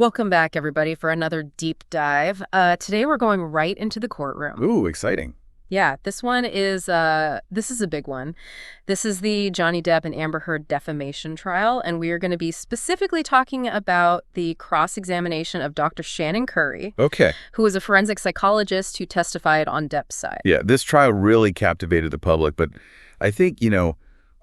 Welcome back, everybody, for another deep dive. Today we're going right into the courtroom. Ooh, exciting. Yeah, this is a big one. This is the Johnny Depp and Amber Heard defamation trial, and we are going to be specifically talking about the cross-examination of Dr. Shannon Curry, Okay. who was a forensic psychologist who testified on Depp's side. Yeah, this trial really captivated the public, but I think,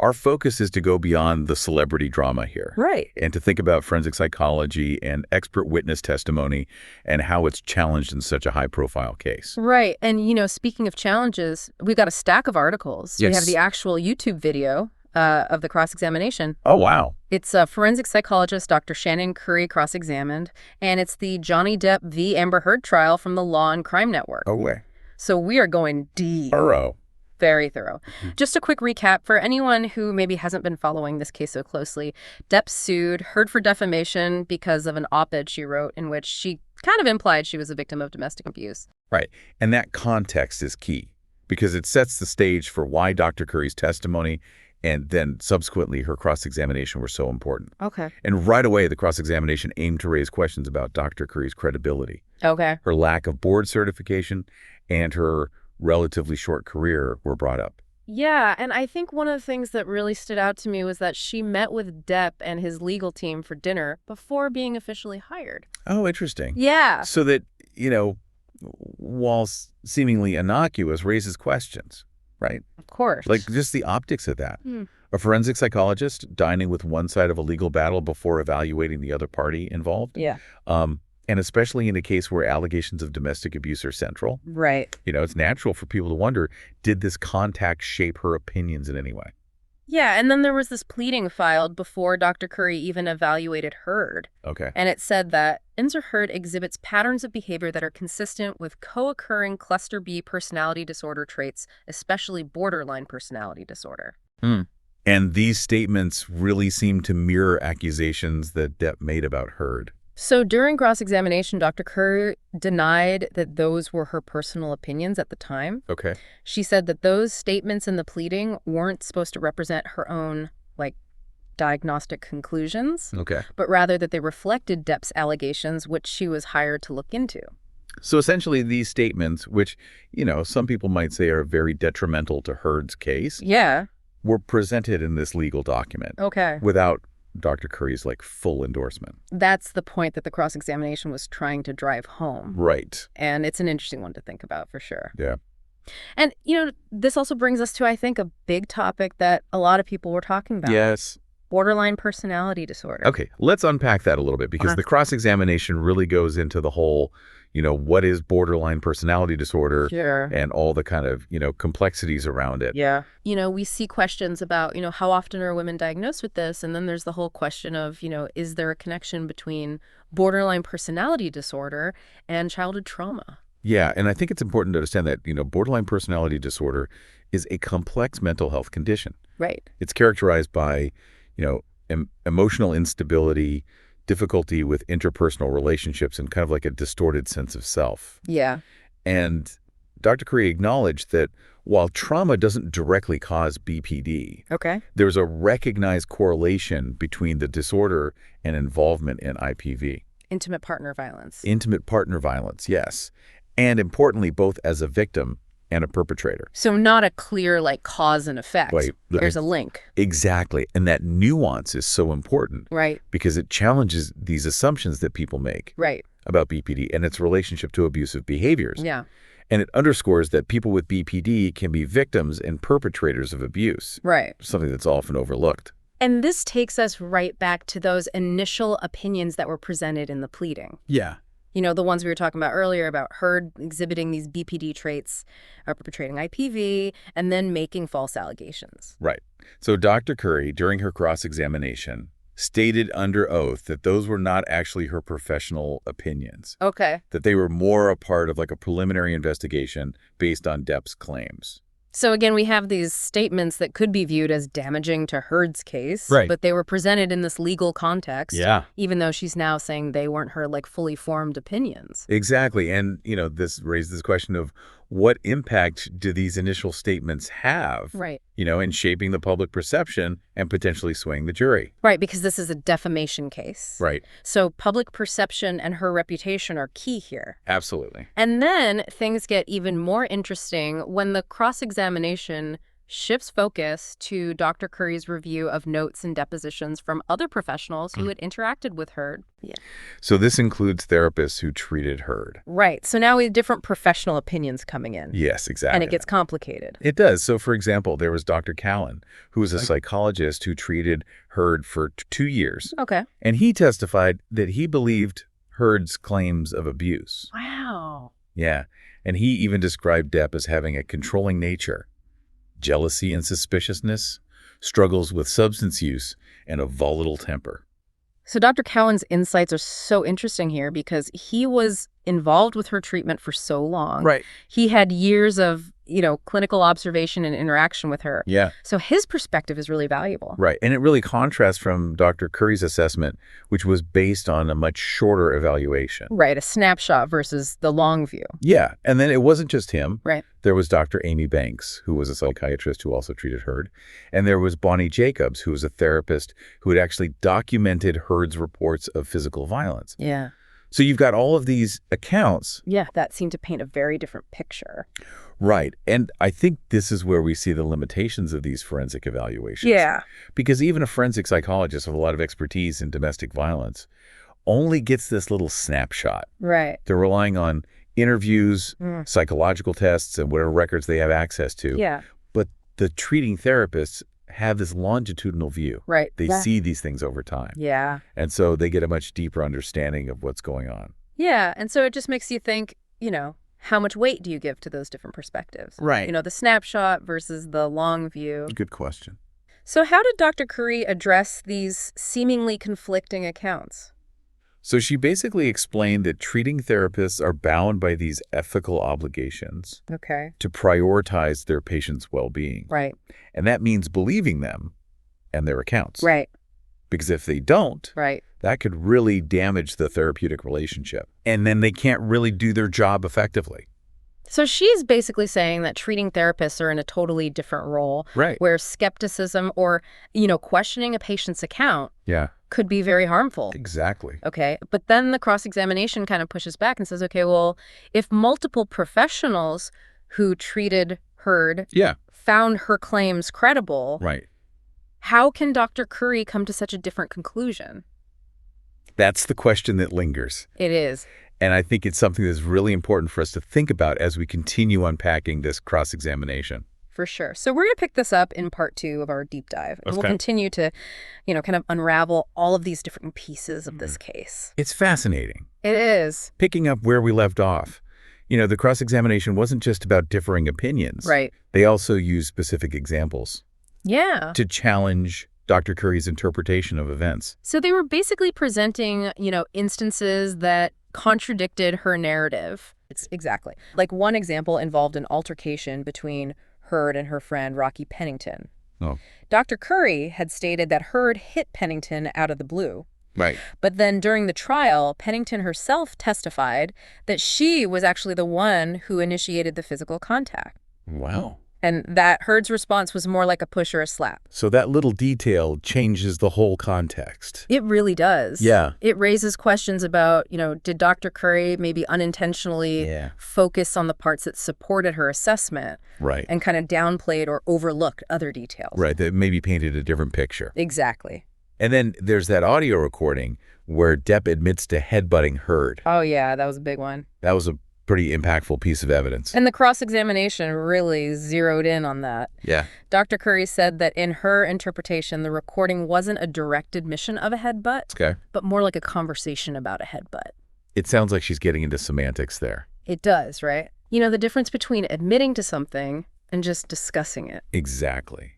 our focus is to go beyond the celebrity drama here. Right. And to think about forensic psychology and expert witness testimony and how it's challenged in such a high-profile case. Right. And, speaking of challenges, we've got a stack of articles. Yes. We have the actual YouTube video of the cross-examination. Oh, wow. It's a forensic psychologist, Dr. Shannon Curry, cross-examined, and it's the Johnny Depp v. Amber Heard trial from the Law and Crime Network. Oh, way. So we are going deep. Thorough. Very thorough. Just a quick recap for anyone who maybe hasn't been following this case so closely. Depp sued Heard for defamation because of an op-ed she wrote in which she kind of implied she was a victim of domestic abuse. Right. And that context is key because it sets the stage for why Dr. Curry's testimony and then subsequently her cross-examination were so important. Okay. And right away, the cross-examination aimed to raise questions about Dr. Curry's credibility. Okay. Her lack of board certification and her relatively short career were brought up. Yeah, and I think one of the things that really stood out to me was that she met with Depp and his legal team for dinner before being officially hired. Oh, interesting. Yeah. So that, while seemingly innocuous, raises questions, right? Of course. Like just the optics of that. A forensic psychologist dining with one side of a legal battle before evaluating the other party involved. Yeah. And especially in a case where allegations of domestic abuse are central. Right. It's natural for people to wonder, did this contact shape her opinions in any way? Yeah, and then there was this pleading filed before Dr. Curry even evaluated Heard. Okay. And it said that Inzer Heard exhibits patterns of behavior that are consistent with co-occurring cluster B personality disorder traits, especially borderline personality disorder. And these statements really seem to mirror accusations that Depp made about Heard. So during cross-examination, Dr. Curry denied that those were her personal opinions at the time. Okay. She said that those statements in the pleading weren't supposed to represent her own, diagnostic conclusions. Okay. But rather that they reflected Depp's allegations, which she was hired to look into. So essentially these statements, which, some people might say are very detrimental to Heard's case, Yeah. were presented in this legal document. Okay. Without Dr. Curry's full endorsement. That's the point that the cross-examination was trying to drive home. Right. And it's an interesting one to think about for sure. Yeah. And, this also brings us to, I think, a big topic that a lot of people were talking about. Yes. Borderline personality disorder. Okay, let's unpack that a little bit because the cross-examination really goes into the whole, what is borderline personality disorder Sure. and all the kind of, complexities around it. Yeah. We see questions about, how often are women diagnosed with this? And then there's the whole question of, is there a connection between borderline personality disorder and childhood trauma? Yeah, and I think it's important to understand that, borderline personality disorder is a complex mental health condition. Right. It's characterized by, emotional instability, difficulty with interpersonal relationships, and kind of like a distorted sense of self. Yeah. And Dr. Curry acknowledged that while trauma doesn't directly cause BPD, Okay. there's a recognized correlation between the disorder and involvement in IPV. Intimate partner violence. Intimate partner violence, yes. And importantly, both as a victim and a perpetrator. So not a clear, cause and effect. Right. There's a link. Exactly. And that nuance is so important. Right. Because it challenges these assumptions that people make Right. about BPD and its relationship to abusive behaviors. Yeah. And it underscores that people with BPD can be victims and perpetrators of abuse. Right. Something that's often overlooked. And this takes us right back to those initial opinions that were presented in the pleading. Yeah. The ones we were talking about earlier about Heard exhibiting these BPD traits, perpetrating IPV, and then making false allegations. Right. So Dr. Curry, during her cross-examination, stated under oath that those were not actually her professional opinions. Okay. That they were more a part of a preliminary investigation based on Depp's claims. So again, we have these statements that could be viewed as damaging to Heard's case, Right. but they were presented in this legal context, Yeah. even though she's now saying they weren't her fully formed opinions. Exactly. And, this raised this question of what impact do these initial statements have, Right. in shaping the public perception and potentially swaying the jury? Right, because this is a defamation case. Right. So public perception and her reputation are key here. Absolutely. And then things get even more interesting when the cross-examination shifts focus to Dr. Curry's review of notes and depositions from other professionals who had interacted with Heard. Yeah. So this includes therapists who treated Heard. Right. So now we have different professional opinions coming in. Yes, exactly. And it gets complicated. It does. So, for example, there was Dr. Callan, who was a psychologist who treated Heard for 2 years. Okay. And he testified that he believed Heard's claims of abuse. Wow. Yeah. And he even described Depp as having a controlling nature, jealousy and suspiciousness, struggles with substance use, and a volatile temper. So Dr. Cowan's insights are so interesting here because he was involved with her treatment for so long. Right. He had years of, clinical observation and interaction with her. Yeah. So his perspective is really valuable. Right. And it really contrasts from Dr. Curry's assessment, which was based on a much shorter evaluation. Right. A snapshot versus the long view. Yeah. And then it wasn't just him. Right. There was Dr. Amy Banks, who was a psychiatrist who also treated Heard. And there was Bonnie Jacobs, who was a therapist who had actually documented Heard's reports of physical violence. Yeah. So you've got all of these accounts. Yeah. That seemed to paint a very different picture. Right. And I think this is where we see the limitations of these forensic evaluations. Yeah. Because even a forensic psychologist with a lot of expertise in domestic violence only gets this little snapshot. Right. They're relying on interviews, psychological tests, and whatever records they have access to. Yeah. But the treating therapists have this longitudinal view. Right. They see these things over time. Yeah. And so they get a much deeper understanding of what's going on. Yeah. And so it just makes you think, how much weight do you give to those different perspectives? Right. The snapshot versus the long view. Good question. So how did Dr. Curry address these seemingly conflicting accounts? So she basically explained that treating therapists are bound by these ethical obligations Okay. to prioritize their patients' well-being. Right. And that means believing them and their accounts. Right. Because if they don't, Right. that could really damage the therapeutic relationship. And then they can't really do their job effectively. So she's basically saying that treating therapists are in a totally different role. Right. Where skepticism or, questioning a patient's account Yeah. could be very harmful. Exactly. Okay. But then the cross-examination kind of pushes back and says, okay, well, if multiple professionals who treated Heard Yeah. found her claims credible, Right. how can Dr. Curry come to such a different conclusion? That's the question that lingers. It is. And I think it's something that's really important for us to think about as we continue unpacking this cross-examination. For sure. So we're going to pick this up in part 2 of our deep dive. And we'll Okay. continue to, kind of unravel all of these different pieces of this case. It's fascinating. It is. Picking up where we left off, the cross-examination wasn't just about differing opinions. Right. They also used specific examples Yeah. to challenge Dr. Curry's interpretation of events. So they were basically presenting, instances that contradicted her narrative. Exactly. Like one example involved an altercation between Heard and her friend Rocky Pennington. Oh. Dr. Curry had stated that Heard hit Pennington out of the blue. Right. But then during the trial, Pennington herself testified that she was actually the one who initiated the physical contact. Wow. And that Heard's response was more like a push or a slap. So that little detail changes the whole context. It really does. Yeah. It raises questions about, did Dr. Curry maybe unintentionally focus on the parts that supported her assessment Right. and kind of downplayed or overlooked other details? Right. That maybe painted a different picture. Exactly. And then there's that audio recording where Depp admits to headbutting Heard. Oh, yeah, that was a big one. That was a pretty impactful piece of evidence. And the cross-examination really zeroed in on that. Yeah. Dr. Curry said that in her interpretation, the recording wasn't a direct admission of a headbutt, Okay. but more like a conversation about a headbutt. It sounds like she's getting into semantics there. It does, right? The difference between admitting to something and just discussing it. Exactly.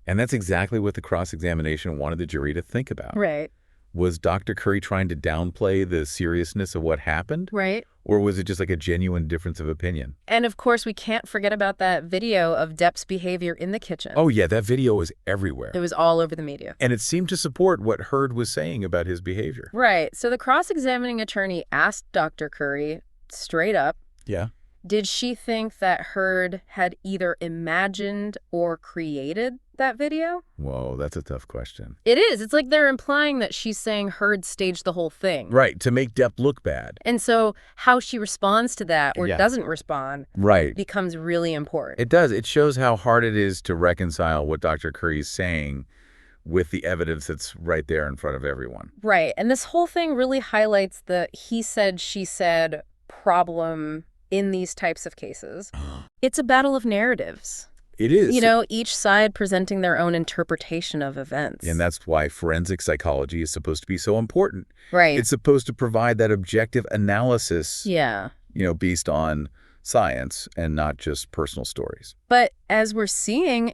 And that's exactly what the cross-examination wanted the jury to think about. Right. Was Dr. Curry trying to downplay the seriousness of what happened? Right. Or was it just like a genuine difference of opinion? And of course, we can't forget about that video of Depp's behavior in the kitchen. Oh, yeah, that video was everywhere. It was all over the media. And it seemed to support what Heard was saying about his behavior. Right. So the cross-examining attorney asked Dr. Curry straight up, Yeah. Did she think that Heard had either imagined or created that video? Whoa, that's a tough question. It is. It's like they're implying that she's saying Heard staged the whole thing. Right, to make Depp look bad. And so how she responds to that or Yeah. doesn't respond Right. becomes really important. It does. It shows how hard it is to reconcile what Dr. Curry is saying with the evidence that's right there in front of everyone. Right. And this whole thing really highlights the he said, she said problem in these types of cases. It's a battle of narratives. It is. You know, each side presenting their own interpretation of events. And that's why forensic psychology is supposed to be so important. right. It's supposed to provide that objective analysis, Yeah. based on science and not just personal stories. But as we're seeing,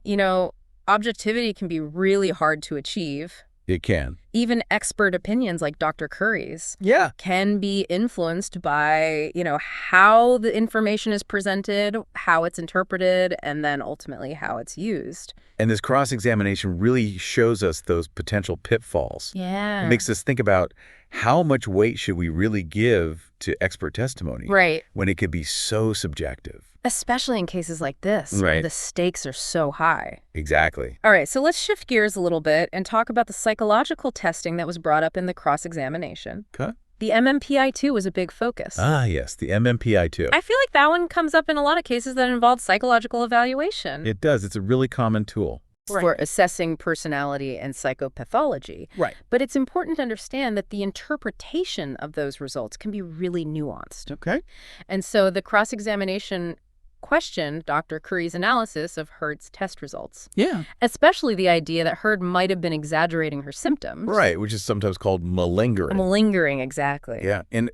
objectivity can be really hard to achieve. It can. Even expert opinions like Dr. Curry's Yeah. can be influenced by, how the information is presented, how it's interpreted, and then ultimately how it's used. And this cross-examination really shows us those potential pitfalls. Yeah. It makes us think about how much weight should we really give to expert testimony Right. when it could be so subjective. Especially in cases like this, where Right. the stakes are so high. Exactly. All right, so let's shift gears a little bit and talk about the psychological testing that was brought up in the cross-examination. Okay. The MMPI-2 was a big focus. Ah, yes, the MMPI-2. I feel like that one comes up in a lot of cases that involve psychological evaluation. It does. It's a really common tool. For assessing personality and psychopathology. Right. But it's important to understand that the interpretation of those results can be really nuanced. Okay. And so the cross-examination questioned Dr. Curry's analysis of Heard's test results, Yeah. especially the idea that Heard might have been exaggerating her symptoms. Right, which is sometimes called malingering. Malingering, exactly. Yeah, and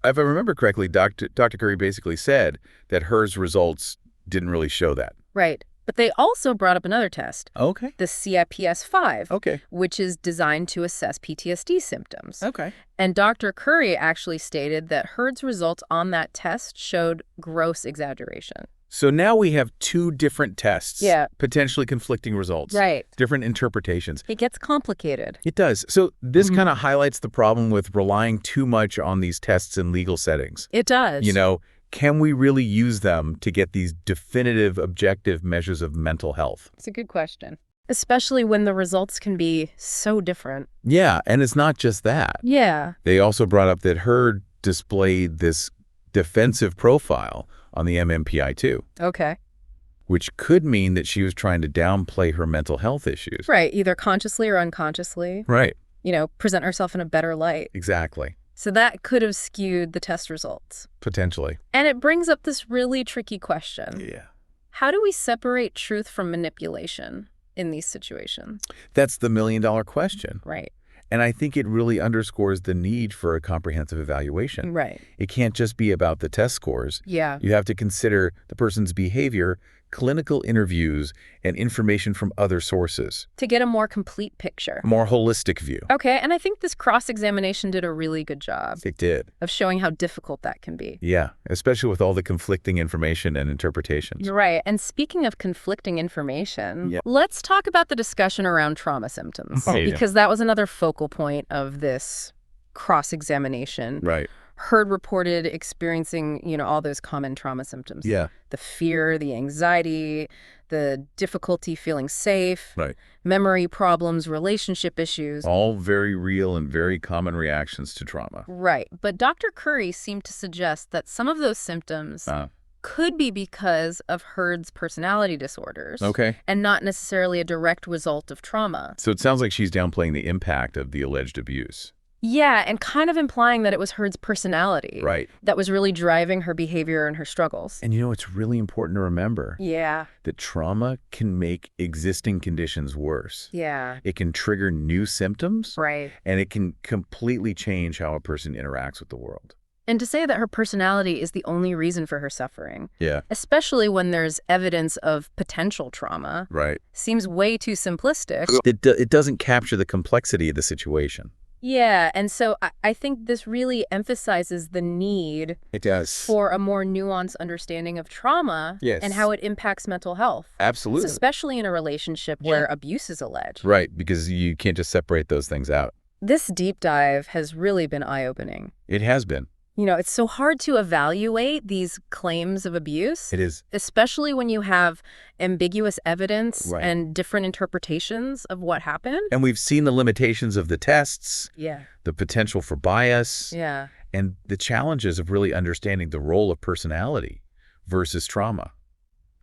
if I remember correctly, Dr. Curry basically said that Heard's results didn't really show that. Right. But they also brought up another test, Okay. the CIPS-5, Okay. which is designed to assess PTSD symptoms. Okay. And Dr. Curry actually stated that Heard's results on that test showed gross exaggeration. So now we have two different tests. Yeah. Potentially conflicting results. Right. Different interpretations. It gets complicated. It does. So this kind of highlights the problem with relying too much on these tests in legal settings. It does. Can we really use them to get these definitive, objective measures of mental health? It's a good question. Especially when the results can be so different. Yeah, and it's not just that. Yeah. They also brought up that Heard displayed this defensive profile on the MMPI-2, Okay. which could mean that she was trying to downplay her mental health issues. Right. Either consciously or unconsciously. Right. Present herself in a better light. Exactly. So that could have skewed the test results. Potentially. And it brings up this really tricky question. Yeah. How do we separate truth from manipulation in these situations? That's the million-dollar question. Right. And I think it really underscores the need for a comprehensive evaluation. Right. It can't just be about the test scores. Yeah. You have to consider the person's behavior, clinical interviews, and information from other sources. To get a more complete picture. A more holistic view. Okay, and I think this cross-examination did a really good job It did. of showing how difficult that can be. Yeah, especially with all the conflicting information and interpretations. You're right. And speaking of conflicting information, Yep. let's talk about the discussion around trauma symptoms. Oh, yeah. Because that was another focal point of this cross-examination. Right. Heard reported experiencing, all those common trauma symptoms. Yeah. The fear, the anxiety, the difficulty feeling safe, Right. memory problems, relationship issues. All very real and very common reactions to trauma. Right. But Dr. Curry seemed to suggest that some of those symptoms could be because of Heard's personality disorders. Okay. And not necessarily a direct result of trauma. So it sounds like she's downplaying the impact of the alleged abuse. Yeah, and kind of implying that it was Heard's personality. Right. That was really driving her behavior and her struggles. And it's really important to remember Yeah. that trauma can make existing conditions worse. Yeah. It can trigger new symptoms, Right. and it can completely change how a person interacts with the world. And to say that her personality is the only reason for her suffering, Yeah. especially when there's evidence of potential trauma, Right. seems way too simplistic. It doesn't capture the complexity of the situation. Yeah, and so I think this really emphasizes the need It does. for a more nuanced understanding of trauma Yes. and how it impacts mental health, Absolutely. especially in a relationship where abuse is alleged. Right, because you can't just separate those things out. This deep dive has really been eye-opening. It has been. It's so hard to evaluate these claims of abuse. It is. Especially when you have ambiguous evidence Right. and different interpretations of what happened. And we've seen the limitations of the tests, Yeah. the potential for bias, Yeah. and the challenges of really understanding the role of personality versus trauma.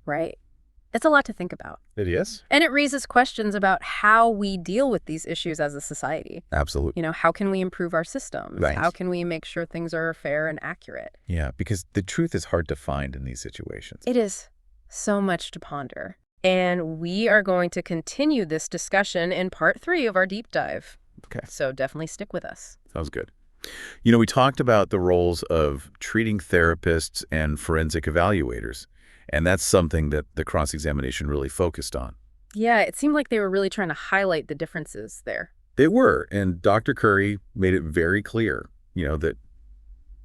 Right. It's a lot to think about. It is? And it raises questions about how we deal with these issues as a society. Absolutely. How can we improve our systems? Right. How can we make sure things are fair and accurate? Yeah, because the truth is hard to find in these situations. It is so much to ponder. And we are going to continue this discussion in part 3 of our deep dive. Okay. So definitely stick with us. Sounds good. We talked about the roles of treating therapists and forensic evaluators, and that's something that the cross-examination really focused on. Yeah, it seemed like they were really trying to highlight the differences there. They were, and Dr. Curry made it very clear, that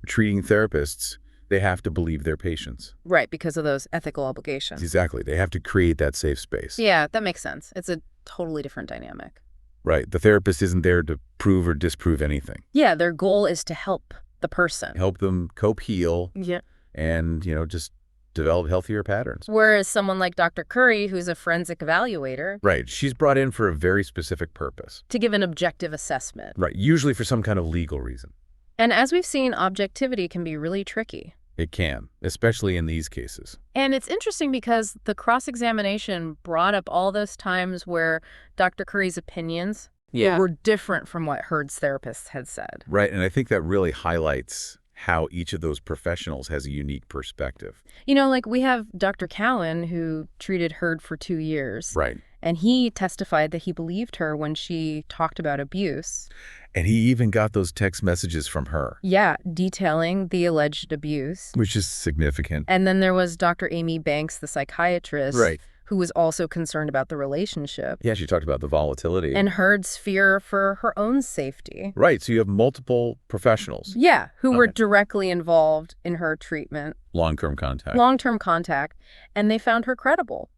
treating therapists, they have to believe their patients. Right, because of those ethical obligations. Exactly. They have to create that safe space. Yeah, that makes sense. It's a totally different dynamic. Right. The therapist isn't there to prove or disprove anything. Yeah, their goal is to help the person. Help them cope, heal, Yeah. and, just develop healthier patterns. Whereas someone like Dr. Curry, who's a forensic evaluator, Right. She's brought in for a very specific purpose. to give an objective assessment. Right. Usually for some kind of legal reason. And as we've seen, objectivity can be really tricky. It can, especially in these cases. And it's interesting because the cross-examination brought up all those times where Dr. Curry's opinions were different from what Heard's therapists had said. Right. And I think that really highlights how each of those professionals has a unique perspective. Like we have Dr. Cowan, who treated Heard for 2 years. Right. And he testified that he believed her when she talked about abuse. And he even got those text messages from her. Yeah, detailing the alleged abuse. Which is significant. And then there was Dr. Amy Banks, the psychiatrist, Right. who was also concerned about the relationship. Yeah, she talked about the volatility. And Heard's fear for her own safety. Right, so you have multiple professionals. Yeah, who were directly involved in her treatment. Long-term contact. Long-term contact. And they found her credible.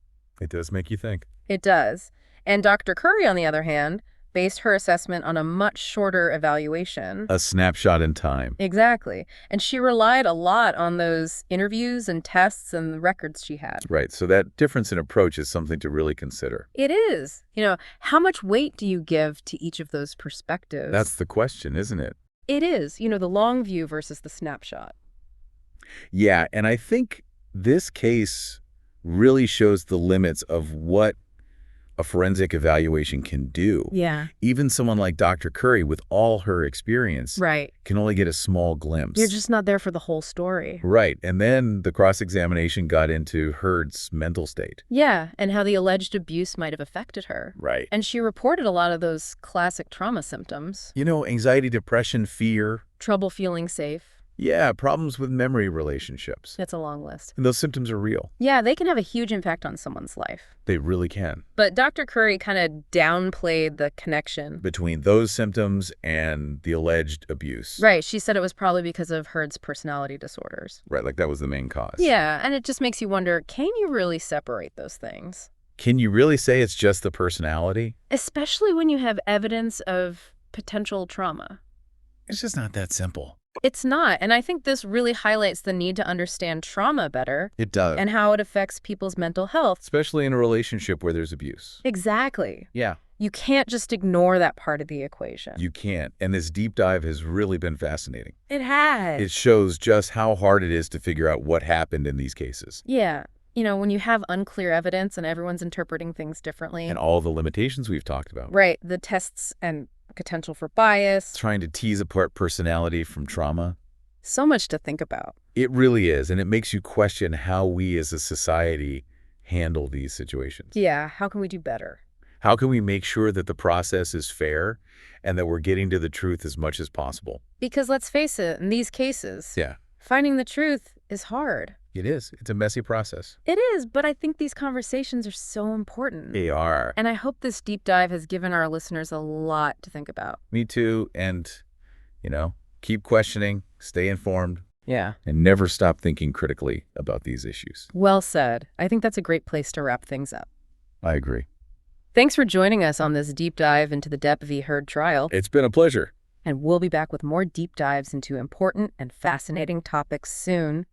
It does make you think. It does. And Dr. Curry, on the other hand, based her assessment on a much shorter evaluation. A snapshot in time. Exactly. And she relied a lot on those interviews and tests and the records she had. Right, so that difference in approach is something to really consider. It is. How much weight do you give to each of those perspectives? That's the question, isn't it? It is. The long view versus the snapshot. Yeah, and I think this case really shows the limits of what a forensic evaluation can do. Yeah. Even someone like Dr. Curry, with all her experience, Right. can only get a small glimpse. You're just not there for the whole story. Right. And then the cross-examination got into Heard's mental state. Yeah, and how the alleged abuse might have affected her. Right. And she reported a lot of those classic trauma symptoms. Anxiety, depression, fear. Trouble feeling safe. Yeah, problems with memory relationships. That's a long list. And those symptoms are real. Yeah, they can have a huge impact on someone's life. They really can. But Dr. Curry kind of downplayed the connection. Between those symptoms and the alleged abuse. Right. She said it was probably because of Heard's personality disorders. Right, like that was the main cause. Yeah, and it just makes you wonder, can you really separate those things? Can you really say it's just the personality? Especially when you have evidence of potential trauma. It's just not that simple. It's not. And I think this really highlights the need to understand trauma better. It does. And how it affects people's mental health. Especially in a relationship where there's abuse. Exactly. Yeah. You can't just ignore that part of the equation. You can't. And this deep dive has really been fascinating. It has. It shows just how hard it is to figure out what happened in these cases. Yeah. When you have unclear evidence and everyone's interpreting things differently. And all the limitations we've talked about. Right. The tests and potential for bias. Trying to tease apart personality from trauma. So much to think about. It really is. And it makes you question how we as a society handle these situations. Yeah. How can we do better? How can we make sure that the process is fair and that we're getting to the truth as much as possible? Because let's face it, in these cases, finding the truth is hard. It is. It's a messy process. It is, but I think these conversations are so important. They are. And I hope this deep dive has given our listeners a lot to think about. Me too. And, keep questioning, stay informed. Yeah. And never stop thinking critically about these issues. Well said. I think that's a great place to wrap things up. I agree. Thanks for joining us on this deep dive into the Depp v. Heard trial. It's been a pleasure. And we'll be back with more deep dives into important and fascinating topics soon.